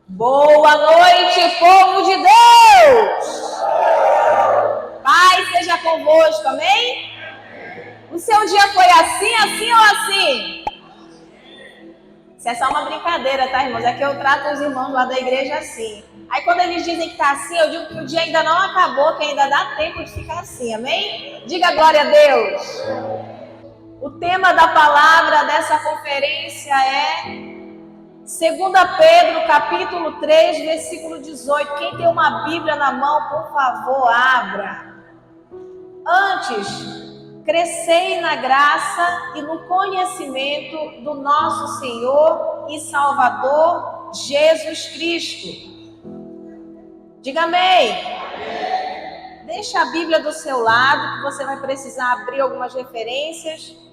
Boa noite, povo de Deus! Paz seja convosco, amém? O seu dia foi assim ou assim? Isso é só uma brincadeira, tá, irmãos? É que eu trato os irmãos lá da igreja assim. Aí quando eles dizem que tá assim, eu digo que o dia ainda não acabou, que ainda dá tempo de ficar assim, amém? Diga glória a Deus! O tema da palavra dessa conferência é 2 Pedro, capítulo 3, versículo 18. Quem tem uma Bíblia na mão, por favor, abra. Antes, crescei na graça e no conhecimento do nosso Senhor e Salvador, Jesus Cristo. Diga amém. Deixa a Bíblia do seu lado, que você vai precisar abrir algumas referências.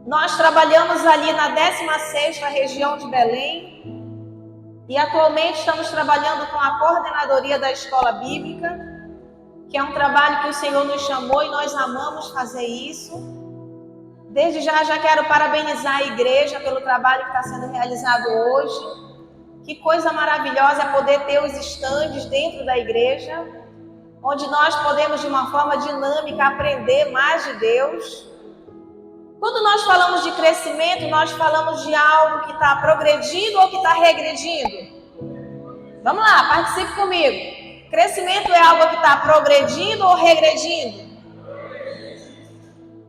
Nós trabalhamos ali na 16ª região de Belém e atualmente estamos trabalhando com a coordenadoria da escola bíblica, que é um trabalho que o Senhor nos chamou e nós amamos fazer isso. Desde já quero parabenizar a igreja pelo trabalho que está sendo realizado hoje. Que coisa maravilhosa é poder ter os estandes dentro da igreja, onde nós podemos de uma forma dinâmica aprender mais de Deus. Quando nós falamos de crescimento, nós falamos de algo que está progredindo ou que está regredindo? Vamos lá, participe comigo. Crescimento é algo que está progredindo ou regredindo?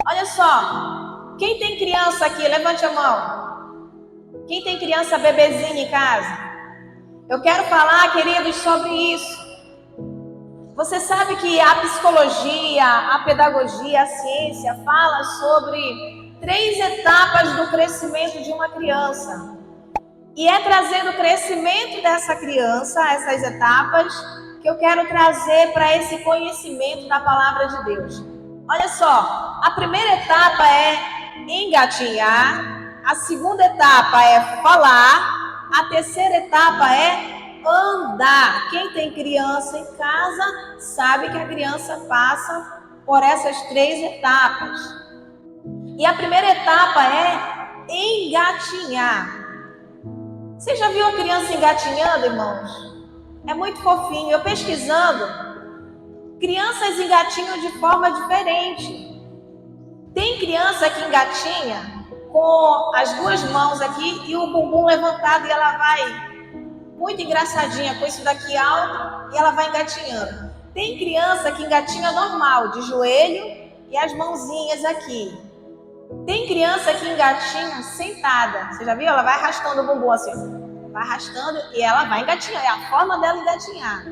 Olha só, quem tem criança aqui, levante a mão. Quem tem criança bebezinha em casa? Eu quero falar, queridos, sobre isso. Você sabe que a psicologia, a pedagogia, a ciência fala sobre 3 etapas do crescimento de uma criança. E é trazendo o crescimento dessa criança, essas etapas, que eu quero trazer para esse conhecimento da palavra de Deus. Olha só, a primeira etapa é engatinhar, a segunda etapa é falar, a terceira etapa é andar. Quem tem criança em casa sabe que a criança passa por essas 3 etapas. E a primeira etapa é engatinhar. Você já viu a criança engatinhando, irmãos? É muito fofinho. Eu pesquisando, crianças engatinham de forma diferente. Tem criança que engatinha com as 2 mãos aqui e o bumbum levantado e ela vai muito engraçadinha com isso daqui alto e ela vai engatinhando. Tem criança que engatinha normal, de joelho e as mãozinhas aqui. Tem criança que engatinha sentada. Você já viu? Ela vai arrastando o bumbum assim. Vai arrastando e ela vai engatinhar. É a forma dela engatinhar.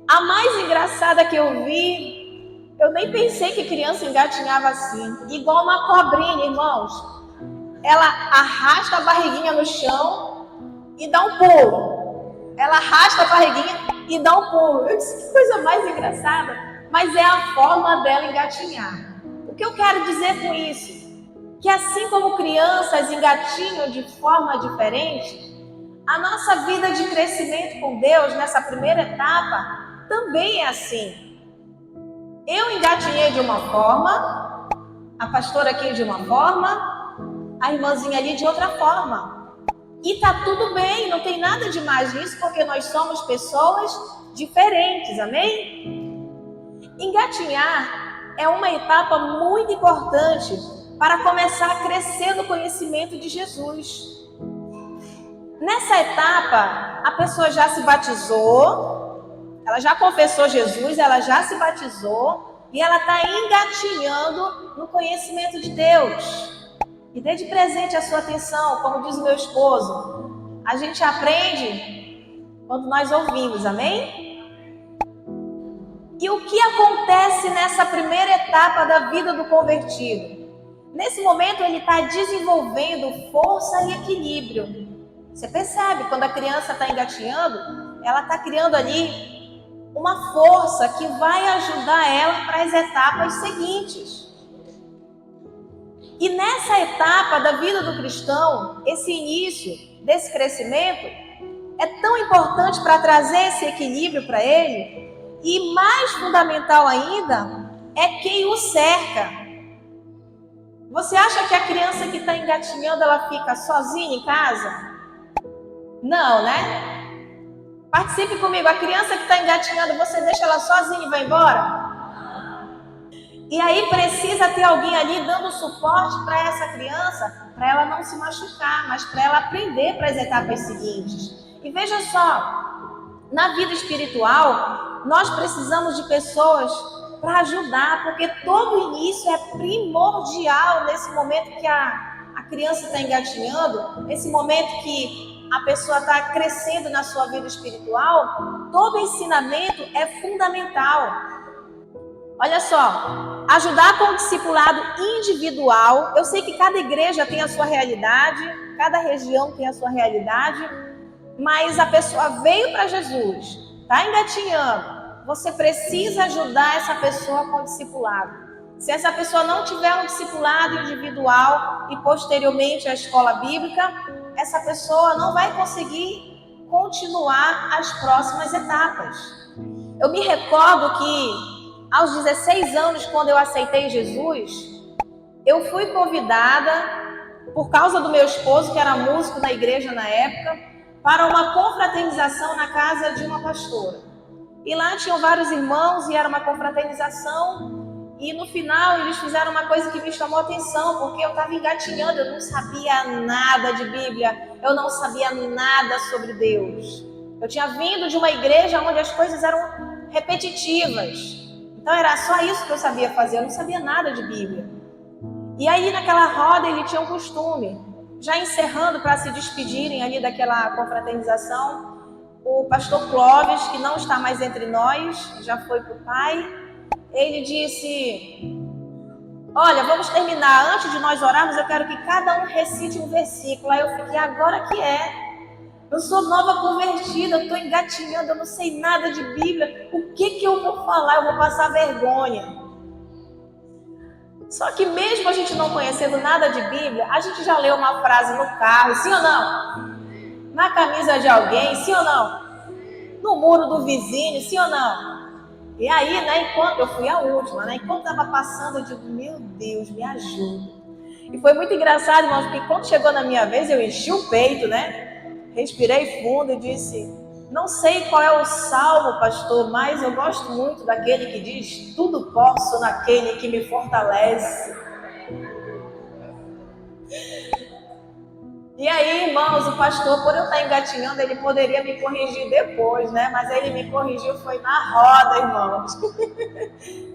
A mais engraçada que eu vi, eu nem pensei que criança engatinhava assim. Igual uma cobrinha, irmãos. Ela arrasta a barriguinha no chão e dá um pulo. Ela arrasta a barriguinha e dá um pulo. Eu disse, que coisa mais engraçada. Mas é a forma dela engatinhar. O que eu quero dizer com isso? Que assim como crianças engatinham de forma diferente, a nossa vida de crescimento com Deus, nessa primeira etapa, também é assim. Eu engatinhei de uma forma, a pastora aqui de uma forma, a irmãzinha ali de outra forma. E tá tudo bem, não tem nada de mais nisso, porque nós somos pessoas diferentes, amém? Engatinhar é uma etapa muito importante para começar a crescer no conhecimento de Jesus. Nessa etapa, a pessoa já se batizou, ela já confessou Jesus, ela já se batizou e ela está engatinhando no conhecimento de Deus. E dê de presente a sua atenção, como diz o meu esposo, a gente aprende quando nós ouvimos, amém? E o que acontece nessa primeira etapa da vida do convertido? Nesse momento ele está desenvolvendo força e equilíbrio. Você percebe, quando a criança está engatinhando, ela está criando ali uma força que vai ajudar ela para as etapas seguintes. E nessa etapa da vida do cristão, esse início desse crescimento é tão importante para trazer esse equilíbrio para ele. E mais fundamental ainda é quem o cerca. Você acha que a criança que está engatinhando, ela fica sozinha em casa? Não, né? Participe comigo. A criança que está engatinhando, você deixa ela sozinha e vai embora? E aí precisa ter alguém ali dando suporte para essa criança, para ela não se machucar, mas para ela aprender para as etapas seguintes. E veja só, na vida espiritual, nós precisamos de pessoas para ajudar, porque todo início é primordial nesse momento que a criança está engatinhando, nesse momento que a pessoa está crescendo na sua vida espiritual, todo ensinamento é fundamental. Olha só, ajudar com o discipulado individual. Eu sei que cada igreja tem a sua realidade, cada região tem a sua realidade, mas a pessoa veio para Jesus, está engatinhando. Você precisa ajudar essa pessoa com o discipulado. Se essa pessoa não tiver um discipulado individual e posteriormente a escola bíblica, essa pessoa não vai conseguir continuar as próximas etapas. Eu me recordo que aos 16 anos, quando eu aceitei Jesus, eu fui convidada, por causa do meu esposo, que era músico da igreja na época, para uma confraternização na casa de uma pastora. E lá tinham vários irmãos e era uma confraternização. E no final eles fizeram uma coisa que me chamou a atenção, porque eu estava engatinhando, eu não sabia nada de Bíblia, eu não sabia nada sobre Deus. Eu tinha vindo de uma igreja onde as coisas eram repetitivas. Então era só isso que eu sabia fazer, eu não sabia nada de Bíblia. E aí naquela roda ele tinha um costume, já encerrando para se despedirem ali daquela confraternização, o pastor Clóvis, que não está mais entre nós, já foi para o Pai, ele disse: olha, vamos terminar, antes de nós orarmos, eu quero que cada um recite um versículo. Aí eu fiquei, agora que é? Eu sou nova convertida, eu estou engatinhando, eu não sei nada de Bíblia. O que eu vou falar? Eu vou passar vergonha. Só que mesmo a gente não conhecendo nada de Bíblia, a gente já leu uma frase no carro, sim ou não? Na camisa de alguém, sim ou não? No muro do vizinho, sim ou não? E aí, né, enquanto eu fui a última, né, enquanto estava passando, eu digo, meu Deus, me ajuda. E foi muito engraçado, irmãos, porque quando chegou na minha vez, eu enchi o peito, né? Respirei fundo e disse: não sei qual é o salmo, pastor, mas eu gosto muito daquele que diz: tudo posso naquele que me fortalece. E aí, irmãos, o pastor, por eu estar engatinhando, ele poderia me corrigir depois, né? Mas ele me corrigiu, foi na roda, irmãos.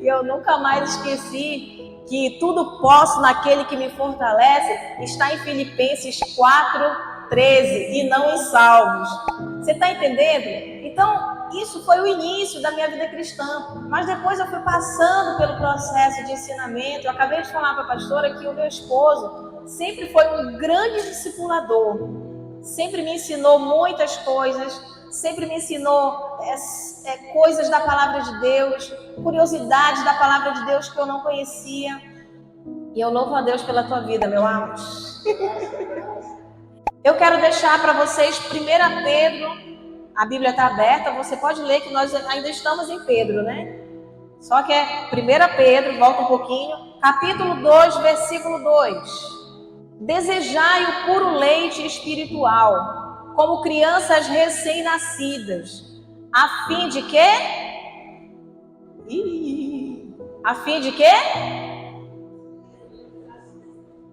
E eu nunca mais esqueci que tudo posso naquele que me fortalece está em Filipenses 4:13 e não em Salmos. Você está entendendo? Então, isso foi o início da minha vida cristã. Mas depois eu fui passando pelo processo de ensinamento. Eu acabei de falar para a pastora que o meu esposo sempre foi um grande discipulador. Sempre me ensinou muitas coisas. Sempre me ensinou coisas da palavra de Deus, curiosidades da palavra de Deus que eu não conhecia. E eu louvo a Deus pela tua vida, meu amor. Eu quero deixar para vocês 1 Pedro, a Bíblia está aberta, você pode ler que nós ainda estamos em Pedro, né? Só que é 1 Pedro, volta um pouquinho, capítulo 2, versículo 2. Desejai o puro leite espiritual, como crianças recém-nascidas, a fim de quê? A fim de quê?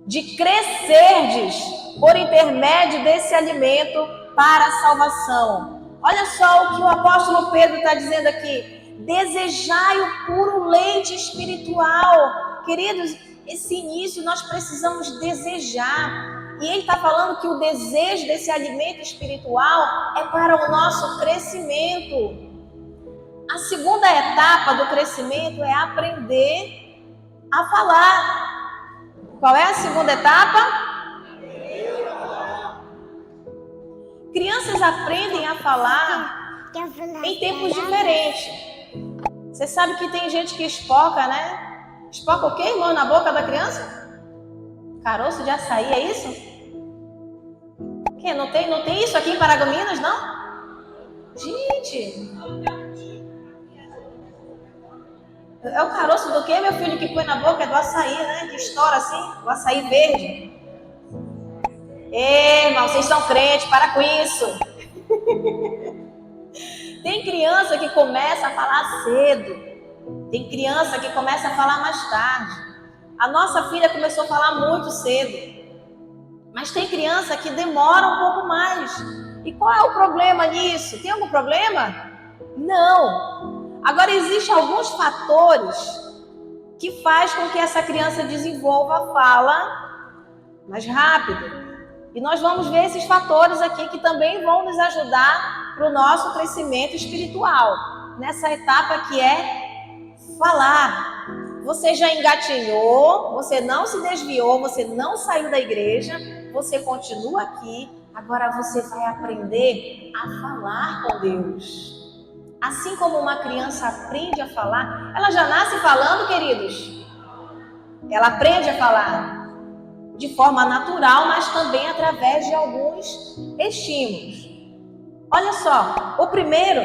De crescerdes por intermédio desse alimento para a salvação. Olha só o que o apóstolo Pedro está dizendo aqui. Desejai o puro leite espiritual. Queridos, esse início nós precisamos desejar. E ele está falando que o desejo desse alimento espiritual é para o nosso crescimento. A segunda etapa do crescimento é aprender a falar. Qual é a segunda etapa? Crianças aprendem a falar em tempos diferentes. Você sabe que tem gente que espoca, né? Espoca o quê, irmão, na boca da criança? Caroço de açaí, é isso? Que não tem isso aqui em Paragominas, não? Gente! É o caroço do quê, meu filho, que põe na boca? É do açaí, né? Que estoura assim, o açaí verde. Ei, irmão, vocês são crentes, para com isso. Tem criança que começa a falar cedo. Tem criança que começa a falar mais tarde. A nossa filha começou a falar muito cedo. Mas tem criança que demora um pouco mais. E qual é o problema nisso? Tem algum problema? Não. Agora, existem alguns fatores que faz com que essa criança desenvolva a fala mais rápido. E nós vamos ver esses fatores aqui que também vão nos ajudar para o nosso crescimento espiritual. Nessa etapa que é falar. Você já engatinhou, você não se desviou, você não saiu da igreja, você continua aqui. Agora você vai aprender a falar com Deus. Assim como uma criança aprende a falar, ela já nasce falando, queridos. Ela aprende a falar de forma natural, mas também através de alguns estímulos. Olha só, o primeiro,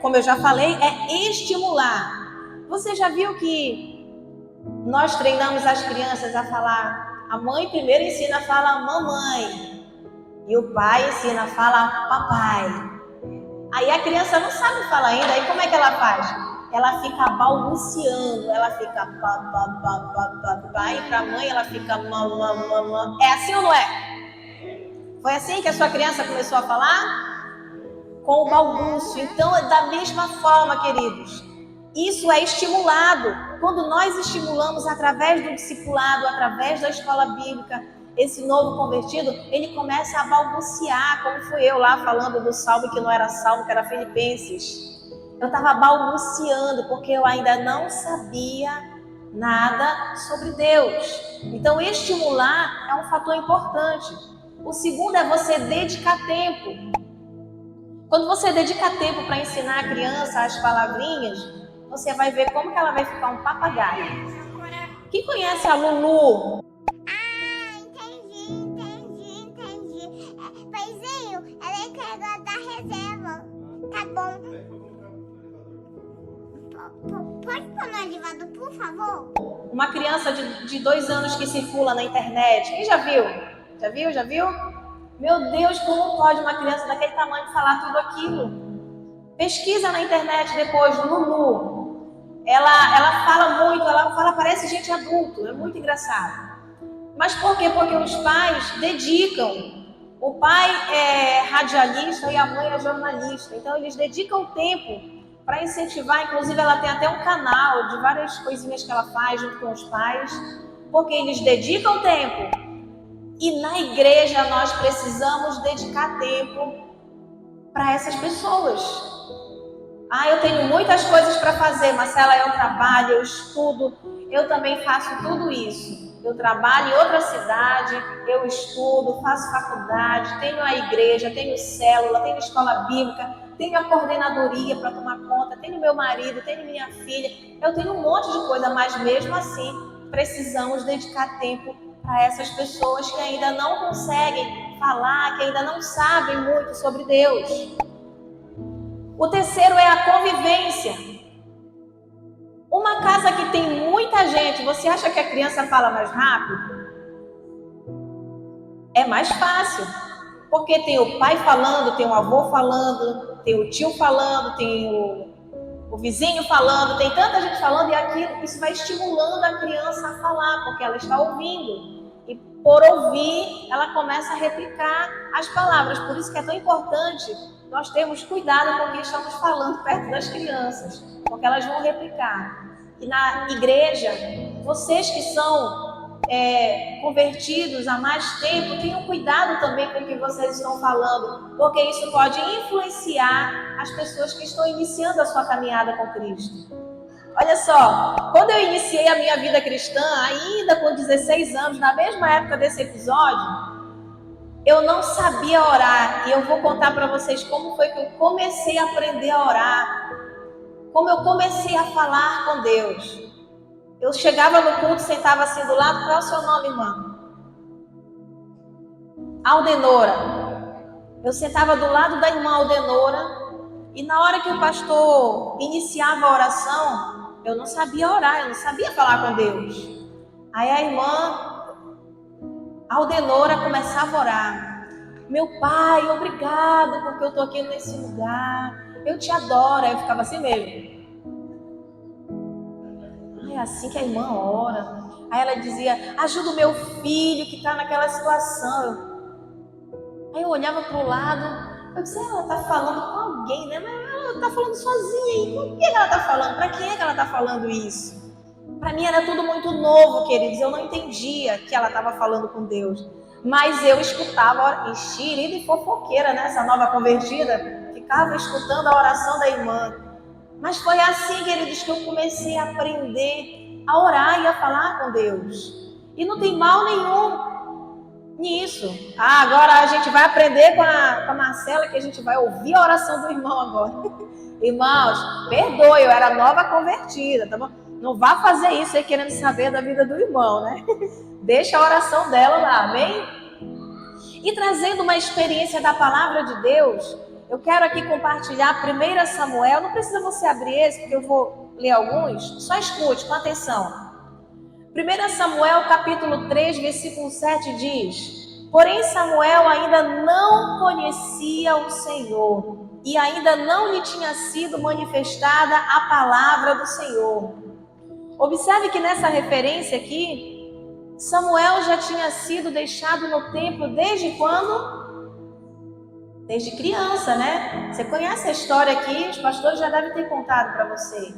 como eu já falei, é estimular. Você já viu que nós treinamos as crianças a falar? A mãe primeiro ensina a falar mamãe e o pai ensina a falar papai. Aí a criança não sabe falar ainda, aí como é que ela faz? Ela fica balbuciando, ela fica pá, e para a mãe ela fica mamã. É assim ou não é? Foi assim que a sua criança começou a falar? Com o balbúcio. Então, é da mesma forma, queridos. Isso é estimulado. Quando nós estimulamos através do discipulado, através da escola bíblica, esse novo convertido, ele começa a balbuciar, como fui eu lá falando do salmo que não era salmo, que era Filipenses. Eu estava balbuciando porque eu ainda não sabia nada sobre Deus. Então, estimular é um fator importante. O segundo é você dedicar tempo. Quando você dedica tempo para ensinar a criança as palavrinhas, você vai ver como que ela vai ficar um papagaio. Quem conhece a Lulu? Entendi. Paizinho, ela é encarregada da reserva. Tá bom. Pode pôr no elevador, por favor? Uma criança de 2 anos que circula na internet. Quem já viu? Já viu? Meu Deus, como pode uma criança daquele tamanho falar tudo aquilo? Pesquisa na internet depois, Lulu. Ela fala muito, parece gente adulto, é muito engraçado. Mas por quê? Porque os pais dedicam. O pai é radialista e a mãe é jornalista. Então eles dedicam tempo para incentivar. Inclusive ela tem até um canal de várias coisinhas que ela faz junto com os pais. Porque eles dedicam tempo. E na igreja nós precisamos dedicar tempo para essas pessoas. Eu tenho muitas coisas para fazer, Marcela, eu trabalho, eu estudo, eu também faço tudo isso. Eu trabalho em outra cidade, eu estudo, faço faculdade, tenho a igreja, tenho célula, tenho escola bíblica, tenho a coordenadoria para tomar conta, tenho meu marido, tenho minha filha, eu tenho um monte de coisa, mas mesmo assim precisamos dedicar tempo para essas pessoas que ainda não conseguem falar, que ainda não sabem muito sobre Deus. O terceiro é a convivência. Uma casa que tem muita gente, você acha que a criança fala mais rápido? É mais fácil, porque tem o pai falando, tem o avô falando, tem o tio falando, tem o vizinho falando, tem tanta gente falando, e isso vai estimulando a criança a falar, porque ela está ouvindo. E por ouvir, ela começa a replicar as palavras. Por isso que é tão importante nós termos cuidado com o que estamos falando perto das crianças, porque elas vão replicar. E na igreja, vocês que são convertidos há mais tempo, tenham cuidado também com o que vocês estão falando, porque isso pode influenciar as pessoas que estão iniciando a sua caminhada com Cristo. Olha só, quando eu iniciei a minha vida cristã, ainda com 16 anos, na mesma época desse episódio, eu não sabia orar. E eu vou contar para vocês como foi que eu comecei a aprender a orar, como eu comecei a falar com Deus. Eu chegava no culto, sentava assim do lado. Qual é o seu nome, irmã? Aldenora. Eu sentava do lado da irmã Aldenora, e na hora que o pastor iniciava a oração, eu não sabia orar, eu não sabia falar com Deus. Aí a irmã Aldenora começava a orar. Meu pai, obrigado porque eu estou aqui nesse lugar. Eu te adoro. Aí eu ficava assim mesmo. É assim que a irmã ora. Aí ela dizia, ajuda o meu filho que está naquela situação. Aí eu olhava para o lado. Eu disse, ela está falando com alguém, né? Mas ela está falando sozinha aí. Com quem ela está falando? Para quem é que ela está falando isso? Para mim era tudo muito novo, queridos. Eu não entendia que ela estava falando com Deus. Mas eu escutava, enxerida e fofoqueira, né? Essa nova convertida. Ficava escutando a oração da irmã. Mas foi assim, queridos, que eu comecei a aprender a orar e a falar com Deus. E não tem mal nenhum nisso. Agora a gente vai aprender com a Marcela, que a gente vai ouvir a oração do irmão agora. Irmãos, perdoe, eu era nova convertida, tá bom? Não vá fazer isso aí querendo saber da vida do irmão, né? Deixa a oração dela lá, amém? E trazendo uma experiência da palavra de Deus, eu quero aqui compartilhar 1 Samuel. Não precisa você abrir esse, porque eu vou ler alguns. Só escute, com atenção. 1 Samuel capítulo 3, versículo 7 diz: porém Samuel ainda não conhecia o Senhor, e ainda não lhe tinha sido manifestada a palavra do Senhor. Observe que nessa referência aqui, Samuel já tinha sido deixado no templo desde quando? Desde criança, né? Você conhece a história aqui, os pastores já devem ter contado para você,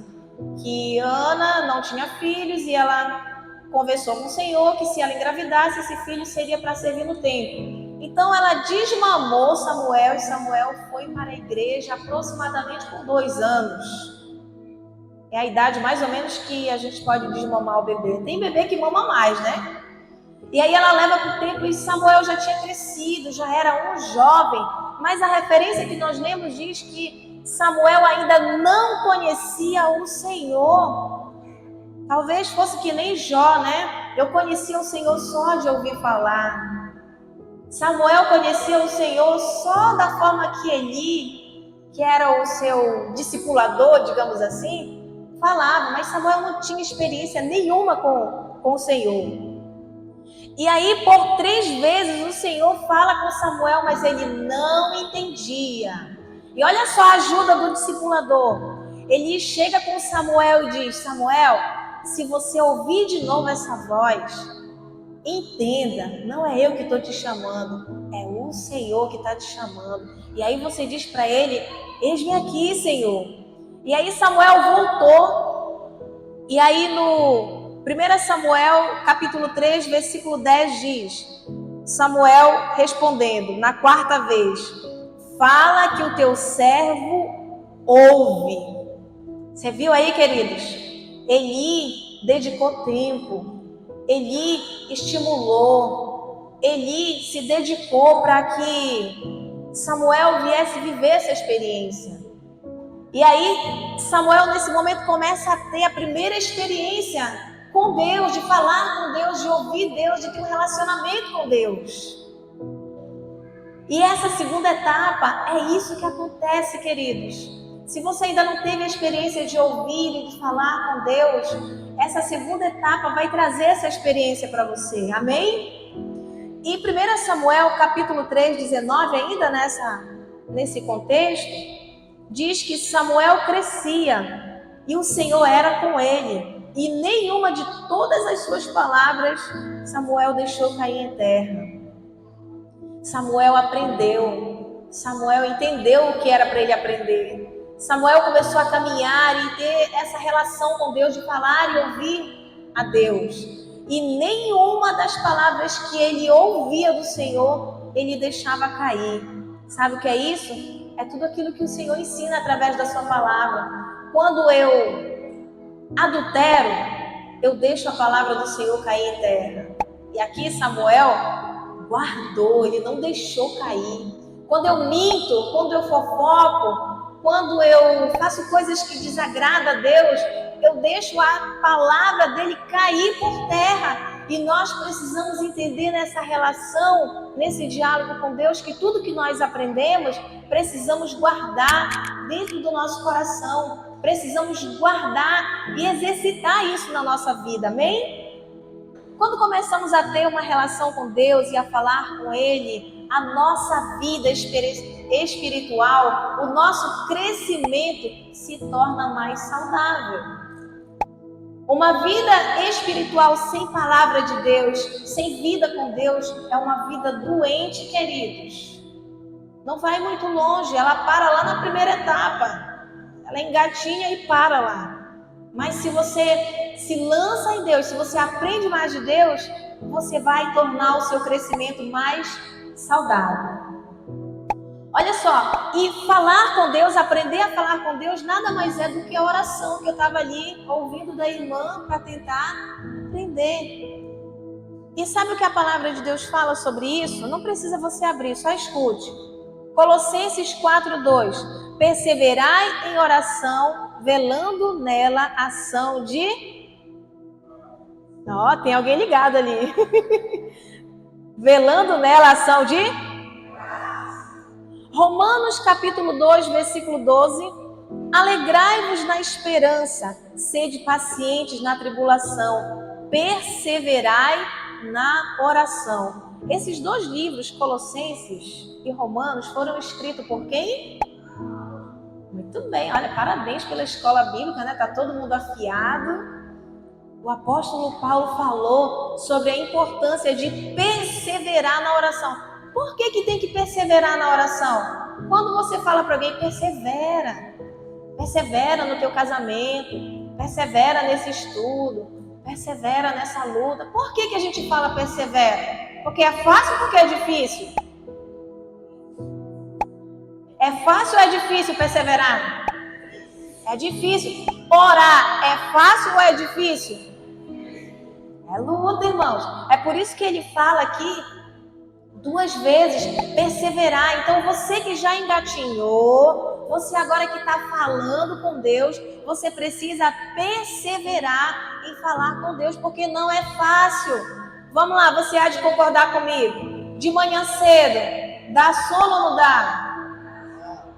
que Ana não tinha filhos e ela conversou com o Senhor que se ela engravidasse, esse filho seria para servir no templo. Então ela desmamou Samuel e Samuel foi para a igreja aproximadamente por 2 anos. É a idade mais ou menos que a gente pode desmamar o bebê. Tem bebê que mama mais, né? E aí ela leva para o templo e Samuel já tinha crescido, já era um jovem. Mas a referência que nós lemos diz que Samuel ainda não conhecia o Senhor. Talvez fosse que nem Jó, né? Eu conhecia o Senhor só de ouvir falar. Samuel conhecia o Senhor só da forma que Eli, que era o seu discipulador, digamos assim, falava. Mas Samuel não tinha experiência nenhuma com o Senhor. E aí, por 3 vezes, o Senhor fala com Samuel, mas ele não entendia. E olha só a ajuda do discipulador. Ele chega com Samuel e diz: Samuel, se você ouvir de novo essa voz, entenda, não é eu que estou te chamando, é o Senhor que está te chamando. E aí você diz para ele: eis-me aqui, Senhor. E aí Samuel voltou. E aí no 1 Samuel, capítulo 3, versículo 10 diz: Samuel respondendo, na 4ª vez: fala que o teu servo ouve. Você viu aí, queridos? Eli dedicou tempo, Eli estimulou, Eli se dedicou para que Samuel viesse viver essa experiência. E aí Samuel nesse momento começa a ter a primeira experiência com Deus, de falar com Deus, de ouvir Deus, de ter um relacionamento com Deus. E essa segunda etapa, é isso que acontece, queridos. Se você ainda não teve a experiência de ouvir e de falar com Deus, essa segunda etapa vai trazer essa experiência para você, amém? E 1 Samuel, capítulo 3, 19, ainda nesse contexto, diz que Samuel crescia e o Senhor era com ele. E nenhuma de todas as suas palavras Samuel deixou cair em terra. Samuel aprendeu. Samuel entendeu o que era para ele aprender. Samuel começou a caminhar e ter essa relação com Deus, de falar e ouvir a Deus. E nenhuma das palavras que ele ouvia do Senhor, ele deixava cair. Sabe o que é isso? É tudo aquilo que o Senhor ensina através da sua palavra. Quando eu adultero, eu deixo a palavra do Senhor cair em terra. E aqui Samuel guardou, ele não deixou cair. Quando eu minto, quando eu fofoco, quando eu faço coisas que desagradam a Deus, eu deixo a palavra dele cair por terra. E nós precisamos entender nessa relação, nesse diálogo com Deus, que tudo que nós aprendemos, precisamos guardar dentro do nosso coração. Precisamos guardar e exercitar isso na nossa vida, amém? Quando começamos a ter uma relação com Deus e a falar com Ele, a nossa vida espiritual, o nosso crescimento se torna mais saudável. Uma vida espiritual sem palavra de Deus, sem vida com Deus, é uma vida doente, queridos. Não vai muito longe, ela para lá na primeira etapa. Ela engatinha e para lá. Mas se você se lança em Deus, se você aprende mais de Deus, você vai tornar o seu crescimento mais saudável. Olha só, e falar com Deus, aprender a falar com Deus, nada mais é do que a oração que eu estava ali ouvindo da irmã para tentar aprender. E sabe o que a palavra de Deus fala sobre isso? Não precisa você abrir, só escute. Colossenses 4:2. Perseverai em oração, velando nela ação de... Ó, tem alguém ligado ali. Velando nela ação de... Romanos capítulo 2, versículo 12. Alegrai-vos na esperança, sede pacientes na tribulação, perseverai na oração. Esses dois livros, Colossenses e Romanos, foram escritos por quem? Muito bem, olha, parabéns pela escola bíblica, né? Tá todo mundo afiado. O apóstolo Paulo falou sobre a importância de perseverar na oração. Por que tem que perseverar na oração? Quando você fala para alguém, persevera. Persevera no teu casamento, persevera nesse estudo, persevera nessa luta. Por que a gente fala persevera? Porque é fácil ou porque é difícil? É fácil ou é difícil perseverar? É difícil. Orar é fácil ou é difícil? É luta, irmãos. É por isso que ele fala aqui 2 vezes, perseverar. Então você que já engatinhou, você agora que está falando com Deus, você precisa perseverar em falar com Deus, porque não é fácil. Vamos lá, você há de concordar comigo? De manhã cedo, dá sono ou não dá?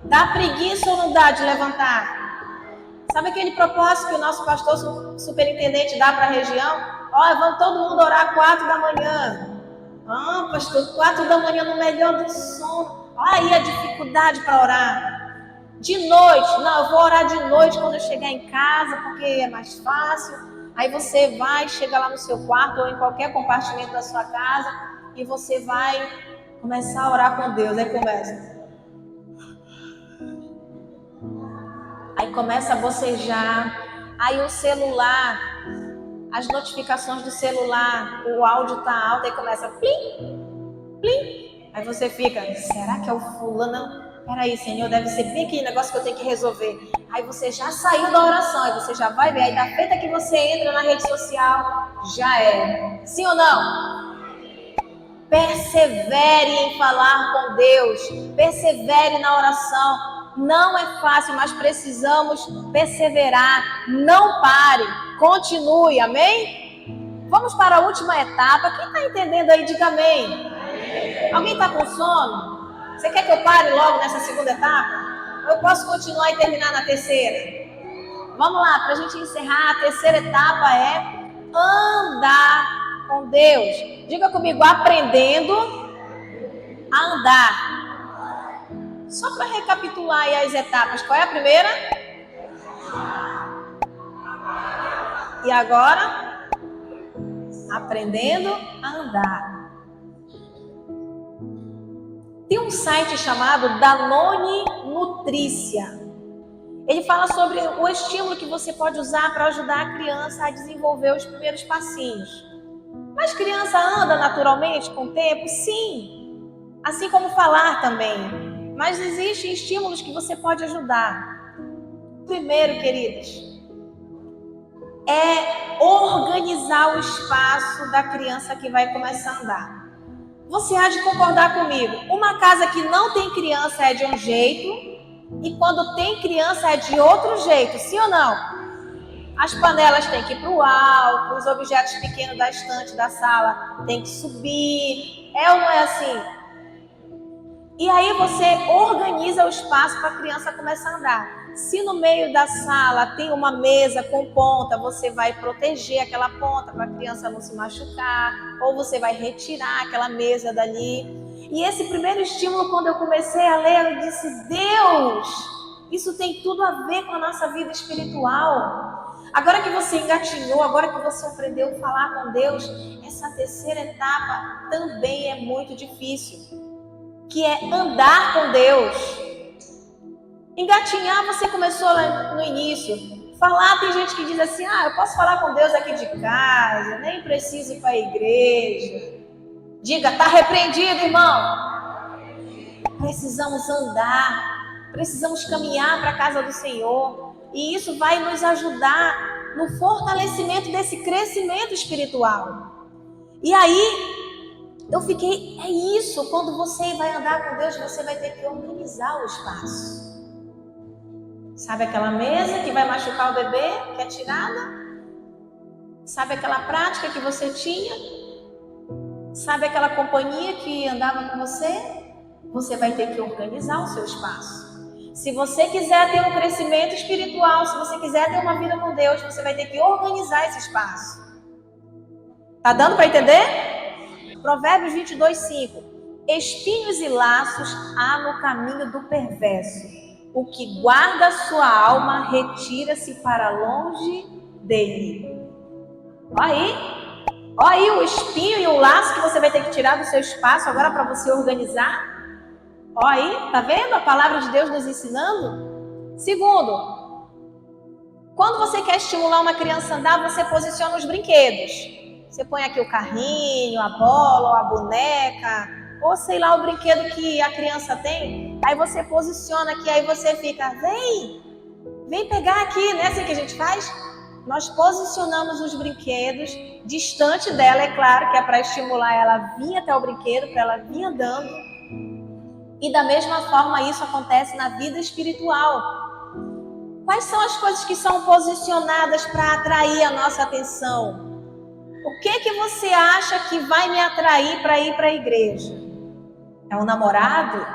Dá preguiça ou não dá de levantar? Sabe aquele propósito que o nosso pastor superintendente dá para a região? Olha, vamos todo mundo orar 4 da manhã. Ah, pastor, 4 da manhã no melhor do sono. Olha aí a dificuldade para orar. De noite, não, eu vou orar de noite quando eu chegar em casa, porque é mais fácil. Aí você vai, chega lá no seu quarto ou em qualquer compartimento da sua casa e você vai começar a orar com Deus. Aí começa a bocejar. Aí o celular, as notificações do celular, o áudio tá alto, aí começa plim, plim. Aí você fica, será que é o fulano? Peraí, Senhor, deve ser bem aquele negócio que eu tenho que resolver. Aí você já saiu da oração, aí você já vai ver, aí da feita que você entra na rede social, já é. Sim ou não? Persevere em falar com Deus, persevere na oração. Não é fácil, mas precisamos perseverar. Não pare, continue, amém? Vamos para a última etapa. Quem está entendendo aí, diga amém. Alguém está com sono? Você quer que eu pare logo nessa segunda etapa? Ou eu posso continuar e terminar na terceira? Vamos lá, para a gente encerrar, a terceira etapa é andar com Deus. Diga comigo, aprendendo a andar. Só para recapitular aí as etapas, qual é a primeira? E agora? Aprendendo a andar. Tem um site chamado Danone Nutrícia. Ele fala sobre o estímulo que você pode usar para ajudar a criança a desenvolver os primeiros passinhos. Mas criança anda naturalmente com o tempo? Sim. Assim como falar também. Mas existem estímulos que você pode ajudar. Primeiro, queridos, é organizar o espaço da criança que vai começar a andar. Você há de concordar comigo. Uma casa que não tem criança é de um jeito e quando tem criança é de outro jeito, sim ou não? As panelas têm que ir para o alto, os objetos pequenos da estante da sala têm que subir. É ou não é assim? E aí você organiza o espaço para a criança começar a andar. Se no meio da sala tem uma mesa com ponta, você vai proteger aquela ponta para a criança não se machucar, ou você vai retirar aquela mesa dali. E esse primeiro estímulo, quando eu comecei a ler, eu disse: Deus, isso tem tudo a ver com a nossa vida espiritual. Agora que você engatinhou, agora que você aprendeu a falar com Deus, essa terceira etapa também é muito difícil, que é andar com Deus. Engatinhar você começou lá no início. Falar, tem gente que diz assim: eu posso falar com Deus aqui de casa, nem preciso ir para a igreja. Diga, está repreendido, irmão. Precisamos andar, precisamos caminhar para a casa do Senhor. E isso vai nos ajudar no fortalecimento desse crescimento espiritual. E aí, eu fiquei, é isso, quando você vai andar com Deus, você vai ter que organizar o espaço. Sabe aquela mesa que vai machucar o bebê, que é tirada? Sabe aquela prática que você tinha? Sabe aquela companhia que andava com você? Você vai ter que organizar o seu espaço. Se você quiser ter um crescimento espiritual, se você quiser ter uma vida com Deus, você vai ter que organizar esse espaço. Tá dando para entender? Provérbios 22:5. Espinhos e laços há no caminho do perverso. O que guarda a sua alma retira-se para longe dele. Olha aí o espinho e o laço que você vai ter que tirar do seu espaço agora para você organizar. Olha aí, tá vendo a palavra de Deus nos ensinando? Segundo, quando você quer estimular uma criança a andar, você posiciona os brinquedos. Você põe aqui o carrinho, a bola, ou a boneca, ou sei lá o brinquedo que a criança tem. Aí você posiciona aqui, aí você fica, vem pegar aqui, não é assim que a gente faz? Nós posicionamos os brinquedos distante dela, é claro que é para estimular ela a vir até o brinquedo, para ela vir andando. E da mesma forma isso acontece na vida espiritual. Quais são as coisas que são posicionadas para atrair a nossa atenção? O que você acha que vai me atrair para ir para a igreja? É um namorado?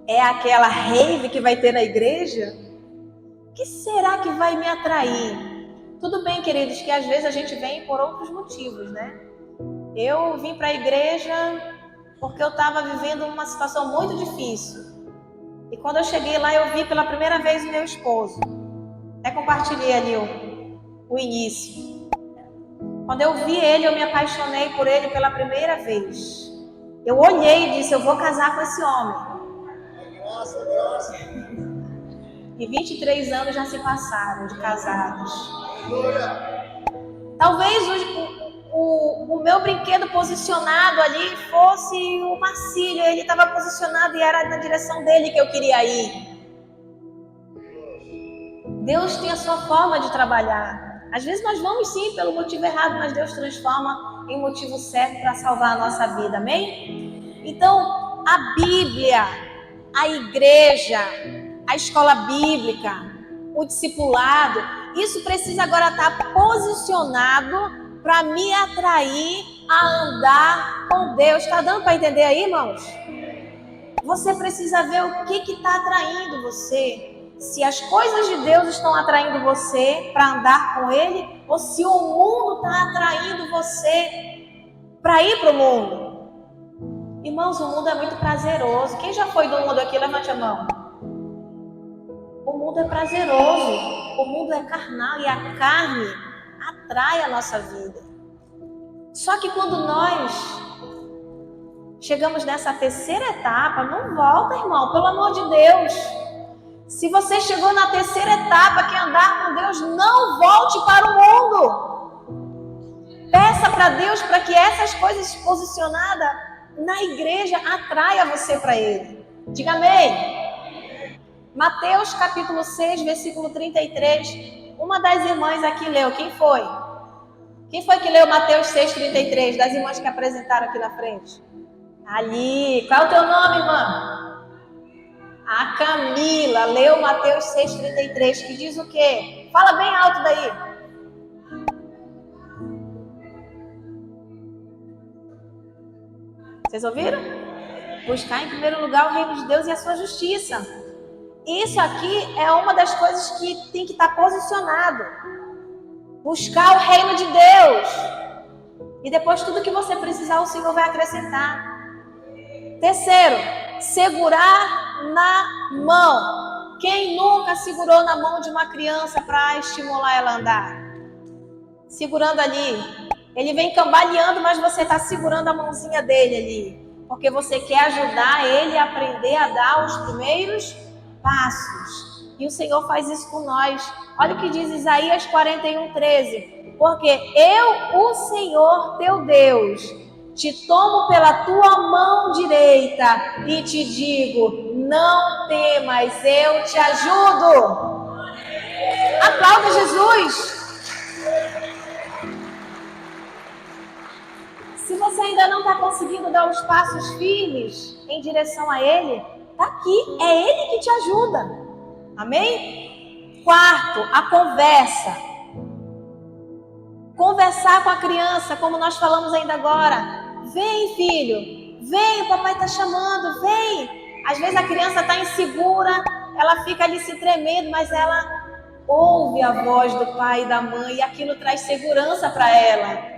É aquela rave que vai ter na igreja? O que será que vai me atrair? Tudo bem, queridos, que às vezes a gente vem por outros motivos, né? Eu vim para a igreja porque eu estava vivendo uma situação muito difícil. E quando eu cheguei lá, eu vi pela primeira vez o meu esposo. Até compartilhei ali o início. Quando eu vi ele, eu me apaixonei por ele pela primeira vez. Eu olhei e disse: eu vou casar com esse homem. E 23 anos já se passaram de casados. Talvez o meu brinquedo posicionado ali fosse o Marcílio. Ele estava posicionado e era na direção dele que eu queria ir. Deus tem a sua forma de trabalhar. Às vezes nós vamos sim pelo motivo errado, mas Deus transforma em motivo certo para salvar a nossa vida, amém? Então, a Bíblia, a igreja, a escola bíblica, o discipulado, isso precisa agora estar posicionado para me atrair a andar com Deus. Está dando para entender aí, irmãos? Você precisa ver o que está atraindo você. Se as coisas de Deus estão atraindo você para andar com Ele, ou se o mundo está atraindo você para ir para o mundo. Irmãos, o mundo é muito prazeroso. Quem já foi do mundo aqui? Levante a mão. O mundo é prazeroso, o mundo é carnal e a carne atrai a nossa vida. Só que quando nós chegamos nessa terceira etapa, não volta, irmão, pelo amor de Deus. Se você chegou na terceira etapa, que é andar com Deus, não volte para o mundo. Peça para Deus para que essas coisas posicionadas na igreja atraia você para Ele. Diga amém. Mateus capítulo 6, versículo 33. Uma das irmãs aqui leu. Quem foi? Quem foi que leu Mateus 6, 33? Das irmãs que apresentaram aqui na frente. Ali. Qual é o teu nome, irmã? A Camila leu Mateus 6, 33. Que diz o quê? Fala bem alto daí. Vocês ouviram? Buscar em primeiro lugar o reino de Deus e a sua justiça. Isso aqui é uma das coisas que tem que estar posicionado. Buscar o reino de Deus. E depois tudo que você precisar, o Senhor vai acrescentar. Terceiro, segurar na mão. Quem nunca segurou na mão de uma criança para estimular ela a andar? Segurando ali. Ele vem cambaleando, mas você está segurando a mãozinha dele ali. Porque você quer ajudar ele a aprender a dar os primeiros passos. E o Senhor faz isso com nós. Olha o que diz Isaías 41:13. Porque eu, o Senhor teu Deus, te tomo pela tua mão direita e te digo, não temas, eu te ajudo. Aplauda Jesus. Se você ainda não está conseguindo dar os passos firmes em direção a Ele, está aqui, é Ele que te ajuda. Amém? Quarto, a conversa. Conversar com a criança, como nós falamos ainda agora. Vem, filho, vem, o papai está chamando, vem. Às vezes a criança está insegura, ela fica ali se tremendo, mas ela ouve a voz do pai e da mãe e aquilo traz segurança para ela.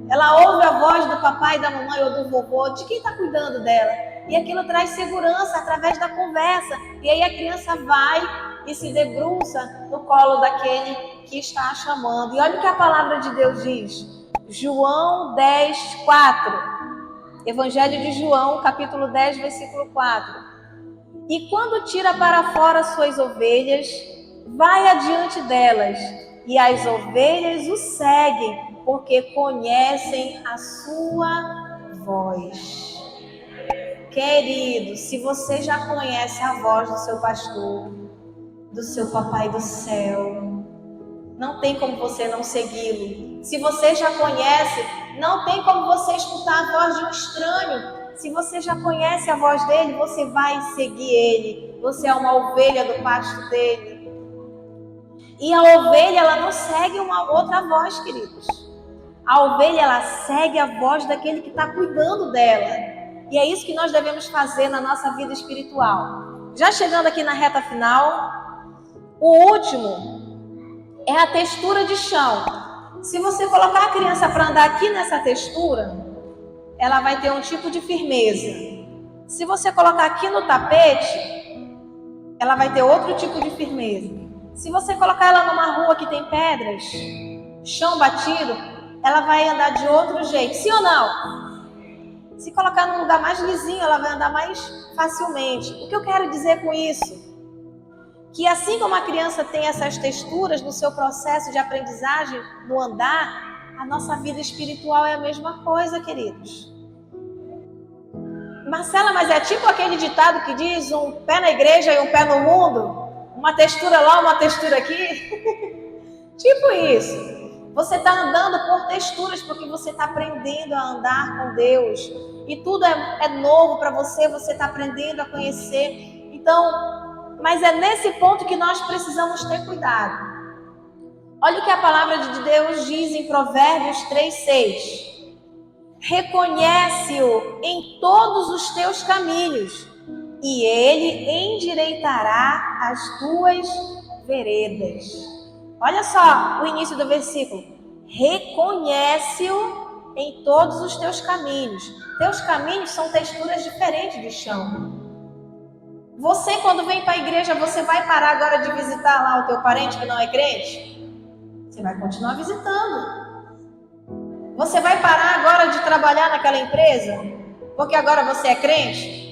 Ela ouve a voz do papai, da mamãe ou do vovô, de quem está cuidando dela. E aquilo traz segurança através da conversa. E aí a criança vai e se debruça no colo daquele que está a chamando. E olha o que a palavra de Deus diz. João 10:4. Evangelho de João, capítulo 10, versículo 4. E quando tira para fora suas ovelhas, vai adiante delas. E as ovelhas o seguem, porque conhecem a sua voz. Querido, se você já conhece a voz do seu pastor, do seu papai do céu, não tem como você não segui-lo. Se você já conhece, não tem como você escutar a voz de um estranho. Se você já conhece a voz dele, você vai seguir ele. Você é uma ovelha do pasto dele. E a ovelha, ela não segue uma outra voz, queridos. A ovelha, ela segue a voz daquele que está cuidando dela. E é isso que nós devemos fazer na nossa vida espiritual. Já chegando aqui na reta final, o último é a textura de chão. Se você colocar a criança para andar aqui nessa textura, ela vai ter um tipo de firmeza. Se você colocar aqui no tapete, ela vai ter outro tipo de firmeza. Se você colocar ela numa rua que tem pedras, chão batido, ela vai andar de outro jeito, sim ou não? Se colocar num lugar mais lisinho, ela vai andar mais facilmente. O que eu quero dizer com isso? Que assim como a criança tem essas texturas no seu processo de aprendizagem, no andar, a nossa vida espiritual é a mesma coisa, queridos. Marcela, mas é tipo aquele ditado que diz um pé na igreja e um pé no mundo? Uma textura lá, uma textura aqui? Tipo isso. Você está andando por texturas porque você está aprendendo a andar com Deus. E tudo é novo para você, você está aprendendo a conhecer. Então, mas é nesse ponto que nós precisamos ter cuidado. Olha o que a palavra de Deus diz em Provérbios 3:6. Reconhece-o em todos os teus caminhos, e ele endireitará as tuas veredas. Olha só o início do versículo. Reconhece-o em todos os teus caminhos. Teus caminhos são texturas diferentes de chão. Você, quando vem para a igreja, você vai parar agora de visitar lá o teu parente que não é crente? Você vai continuar visitando. Você vai parar agora de trabalhar naquela empresa? Porque agora você é crente?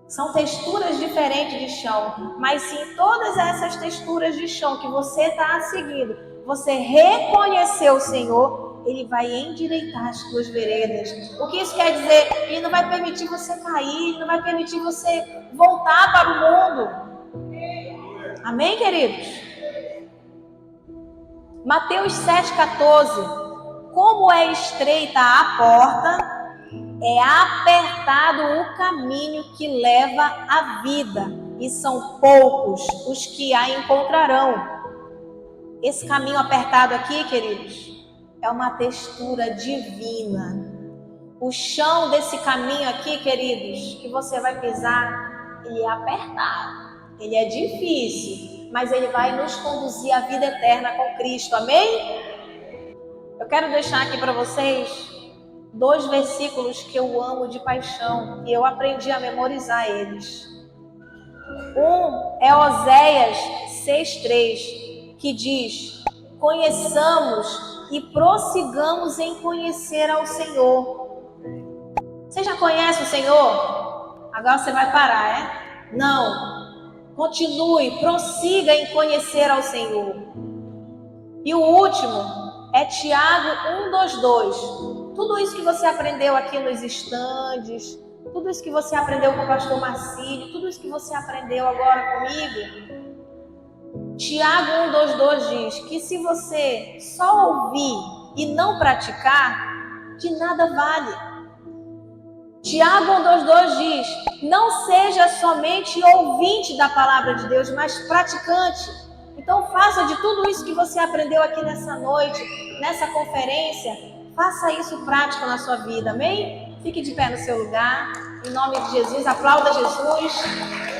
São texturas diferentes de chão. Mas sim, todas essas texturas de chão que você está seguindo, você reconheceu o Senhor, Ele vai endireitar as tuas veredas. O que isso quer dizer? Ele não vai permitir você cair, Ele não vai permitir você voltar para o mundo. Amém, queridos? Mateus 7,14. Como é estreita a porta, é apertado o caminho que leva à vida, e são poucos os que a encontrarão. Esse caminho apertado aqui, queridos, é uma textura divina. O chão desse caminho aqui, queridos, que você vai pisar, ele é apertado. Ele é difícil, mas ele vai nos conduzir à vida eterna com Cristo, amém? Eu quero deixar aqui para vocês 2 versículos que eu amo de paixão e eu aprendi a memorizar eles. Um é Oséias 6,3, que diz: conheçamos e prossigamos em conhecer ao Senhor. Você já conhece o Senhor? Agora você vai parar, é? Não. Continue, prossiga em conhecer ao Senhor. E o último é Tiago 1:2. Tudo isso que você aprendeu aqui nos estandes, tudo isso que você aprendeu com o pastor Marcílio, tudo isso que você aprendeu agora comigo, Tiago 1:2 diz que se você só ouvir e não praticar, de nada vale. Tiago 1:2 diz: não seja somente ouvinte da palavra de Deus, mas praticante. Então faça de tudo isso que você aprendeu aqui nessa noite, nessa conferência, faça isso prático na sua vida, amém? Fique de pé no seu lugar, em nome de Jesus, aplauda Jesus.